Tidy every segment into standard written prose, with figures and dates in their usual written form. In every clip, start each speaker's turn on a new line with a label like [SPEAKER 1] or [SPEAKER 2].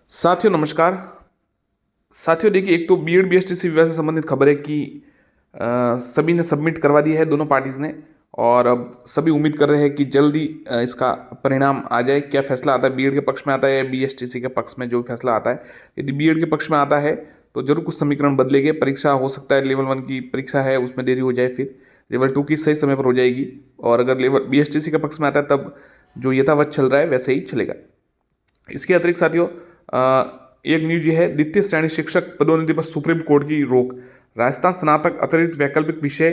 [SPEAKER 1] साथियों नमस्कार। साथियों देखिए, एक तो बीएड बीएसटीसी विवाह से संबंधित खबर है कि सभी ने सबमिट करवा दिया है, दोनों पार्टीज़ ने। और अब सभी उम्मीद कर रहे हैं कि जल्दी इसका परिणाम आ जाए। क्या फैसला आता है, बीएड के पक्ष में आता है या बीएसटीसी के पक्ष में, जो फैसला आता है। यदि बीएड के पक्ष में आता है तो जरूर कुछ समीकरण बदलेंगे। परीक्षा हो सकता है लेवल 1 की परीक्षा है उसमें देरी हो जाए, फिर लेवल 2 की सही समय पर हो जाएगी। और अगर लेवल बीएसटीसी के पक्ष में आता है तब जो यथावत चल रहा है वैसे ही चलेगा। इसके अतिरिक्त साथियों एक न्यूज ये है, द्वितीय श्रेणी शिक्षक पदोन्नति पर सुप्रीम कोर्ट की रोक। राजस्थान स्नातक अतिरिक्त वैकल्पिक विषय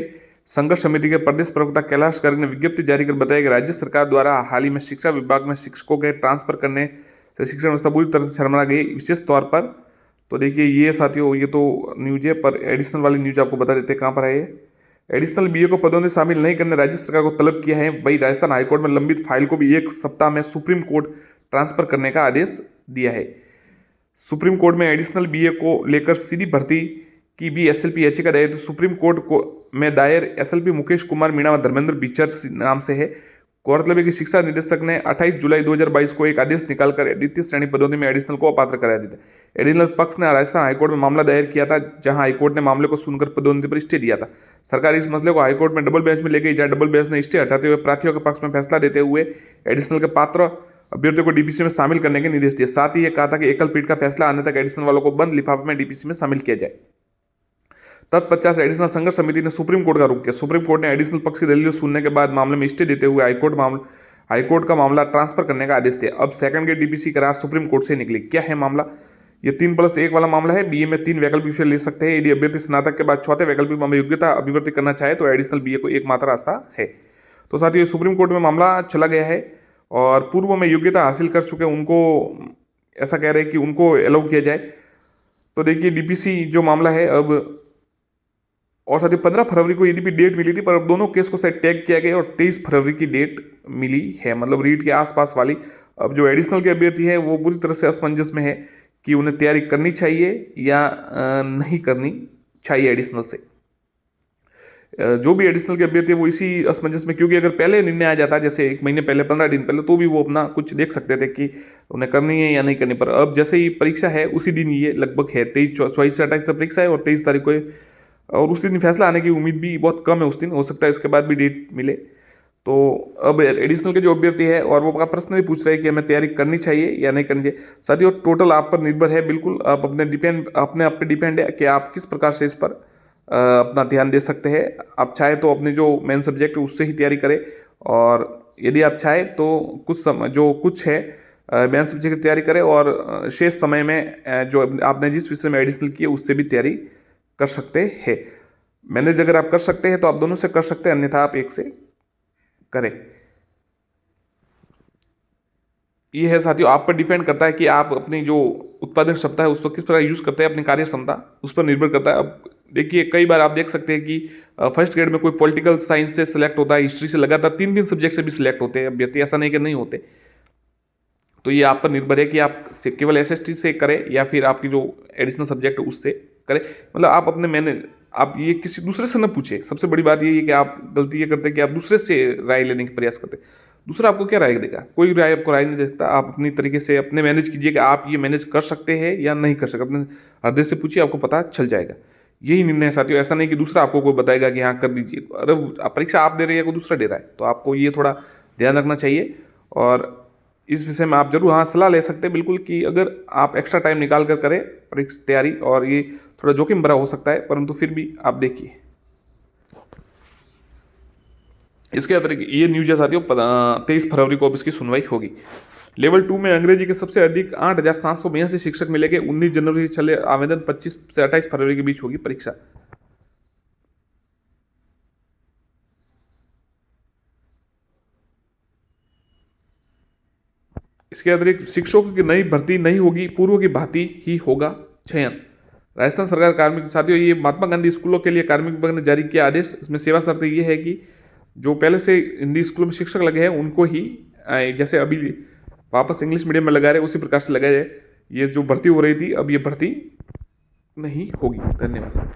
[SPEAKER 1] संघर्ष समिति के प्रदेश प्रवक्ता कैलाश गर्ग ने विज्ञप्ति जारी कर बताया कि राज्य सरकार द्वारा हाल ही में शिक्षा विभाग में शिक्षकों के ट्रांसफर करने से शिक्षण व्यवस्था पूरी तरह से शर्मरा गई, विशेष तौर पर। तो देखिए ये साथियों, ये तो न्यूज है, पर एडिशनल वाली न्यूज आपको बता देते हैं कहाँ पर है ये। एडिशनल बीए को पदों में शामिल नहीं करने राज्य सरकार को तलब किया है। वही राजस्थान हाईकोर्ट में लंबित फाइल को भी एक सप्ताह में सुप्रीम कोर्ट ट्रांसफर करने का आदेश दिया है। सुप्रीम कोर्ट में एडिशनल बीए को लेकर सीधी भर्ती की भी एसएलपी याचिका दायर तो सुप्रीम कोर्ट को में दायर एसएलपी मुकेश कुमार मीणा व धर्मेंद्र बिचर नाम से है। गौरतलब है कि शिक्षा निदेशक ने 28 जुलाई 2022 को एक आदेश निकालकर द्वितीय श्रेणी पदोन्नति में एडिशनल को अपात्र करा दिया था। एडिशनल पक्ष ने राजस्थान हाईकोर्ट में मामला दायर किया था, जहां हाईकोर्ट ने मामले को सुनकर पदोन्नति पर स्टे दिया था। सरकार इस मसले को हाईकोर्ट में डबल बेंच में ले गई, जहां डबल बेंच ने स्टे हटाते हुए प्रार्थियों के पक्ष में फैसला देते हुए एडिशनल के पात्र अभ्यर्थियों को डीपीसी में शामिल करने के निर्देश दिए। साथ ही यह कहा था कि एकल पीठ का फैसला आने तक एडिशनल वालों को बंद लिफाफे में डीपीसी में शामिल किया जाए। तत्पश्चात एडिशनल संघर्ष समिति ने सुप्रीम कोर्ट का रुख किया। सुप्रीम कोर्ट ने एडिशनल पक्ष की दलीलें सुनने के बाद मामले में स्टे देते हुए हाईकोर्ट का मामला ट्रांसफर करने का आदेश दिया। अब सेकंड के डीपीसी की राह सुप्रीम कोर्ट से निकली। क्या है मामला? ये 3+1 वाला मामला है। बीए में 3 वैकल्पिक विषय ले सकते हैं। यदि अभ्यर्थी स्नातक के बाद चौथे वैकल्पिक में योग्यता अभिवृद्धि करना चाहे तो एडिशनल बीए को एकमात्र रास्ता है। तो साथियों सुप्रीम कोर्ट में मामला चला गया है और पूर्व में योग्यता हासिल कर चुके उनको ऐसा कह रहे हैं कि उनको अलाउ किया जाए। तो देखिए डीपीसी जो मामला है अब, और साथियों 15 फरवरी को यदि भी डेट मिली थी, पर अब दोनों केस को शायद टैग किया गया और 23 फरवरी की डेट मिली है, मतलब रीट के आसपास वाली। अब जो एडिशनल के अभ्यर्थी है वो बुरी तरह से असमंजस में है कि उन्हें तैयारी करनी चाहिए या नहीं करनी चाहिए एडिशनल से। जो भी एडिशनल के अभ्यर्थी है वो इसी असमंजस में, क्योंकि अगर पहले निर्णय आ जाता जैसे 1 महीने पहले, 15 दिन पहले, तो भी वो अपना कुछ देख सकते थे कि उन्हें करनी है या नहीं करनी। पर अब जैसे ही परीक्षा है उसी दिन ये लगभग है, 24 से 28 तक परीक्षा है और 23 तारीख को, और उस दिन फैसला आने की उम्मीद भी बहुत कम है। उस दिन हो सकता है इसके बाद भी डेट मिले। तो अब एडिशनल के जो अभ्यर्थी है और वो प्रश्न भी पूछ रहे हैं कि हमें तैयारी करनी चाहिए या नहीं करनी चाहिए। साथियों टोटल आप पर निर्भर है, बिल्कुल आप अपने आप पे डिपेंड है कि आप किस प्रकार से इस पर अपना ध्यान दे सकते हैं। आप चाहे तो अपने जो मेन सब्जेक्ट है उससे ही तैयारी करें, और यदि आप चाहे तो कुछ समय जो कुछ है मेन सब्जेक्ट की तैयारी करें, और शेष समय में जो आपने जिस विषय में एडिशनल किए उससे भी तैयारी कर सकते हैं। मैनेज अगर आप कर सकते हैं तो आप दोनों से कर सकते हैं, अन्यथा आप एक से करें। ये है साथियों, आप पर डिपेंड करता है कि आप अपनी जो उत्पादन क्षमता है उसको किस प्रकार यूज करते हैं, अपनी कार्य क्षमता उस पर निर्भर करता है। अब देखिए कई बार आप देख सकते हैं कि फर्स्ट ग्रेड में कोई पॉलिटिकल साइंस से सिलेक्ट होता है, हिस्ट्री से लगातार 3 सब्जेक्ट से भी सिलेक्ट होते हैं अभ्यर्थी, ऐसा नहीं कि नहीं होते। तो ये आप पर निर्भर है कि आप केवल एसएसटी से करें या फिर आपकी जो एडिशनल सब्जेक्ट है उससे करें। मतलब आप अपने आप ये किसी दूसरे से न पूछे। सबसे बड़ी बात ये है कि आप गलती ये करते हैं कि आप दूसरे से राय लेने की प्रयास करते हैं। दूसरा आपको क्या राय देगा? कोई राय आपको राय नहीं दे सकता। आप अपनी तरीके से अपने मैनेज कीजिए कि आप ये मैनेज कर सकते हैं या नहीं कर सकते। अपने हृदय से पूछिए, आपको पता चल जाएगा। यही निर्णय है साथियों, ऐसा नहीं कि दूसरा आपको कोई बताएगा कि हाँ कर दीजिए। अरे परीक्षा आप दे रहे हैं, कोई दूसरा दे रहा है, तो आपको ये थोड़ा ध्यान रखना चाहिए। और इस विषय में आप जरूर हाँ सलाह ले सकते हैं बिल्कुल, कि अगर आप एक्स्ट्रा टाइम निकाल कर करें परीक्षा तैयारी, और ये थोड़ा जोखिम भरा हो सकता है, परंतु फिर भी आप देखिए। इसके अतिरिक्त ये न्यूज है साथियों, 23 फरवरी को अब इसकी सुनवाई होगी। लेवल 2 में अंग्रेजी के सबसे अधिक 8,782 शिक्षक मिलेंगे। 19 जनवरी से चले आवेदन, 25 से 28 फरवरी के बीच होगी परीक्षा। इसके अतिरिक्त शिक्षकों की नई भर्ती नहीं होगी, पूर्व की भांति ही होगा चयन। राजस्थान सरकार कार्मिक, साथियों ये महात्मा गांधी स्कूलों के लिए कार्मिक विभाग ने जारी किया आदेश। इसमें सेवा शर्त ये है कि जो पहले से हिंदी स्कूलों में शिक्षक लगे हैं उनको ही जैसे अभी वापस इंग्लिश मीडियम में लगा रहे उसी प्रकार से लगाया जाए। ये जो भर्ती हो रही थी अब ये भर्ती नहीं होगी। धन्यवाद।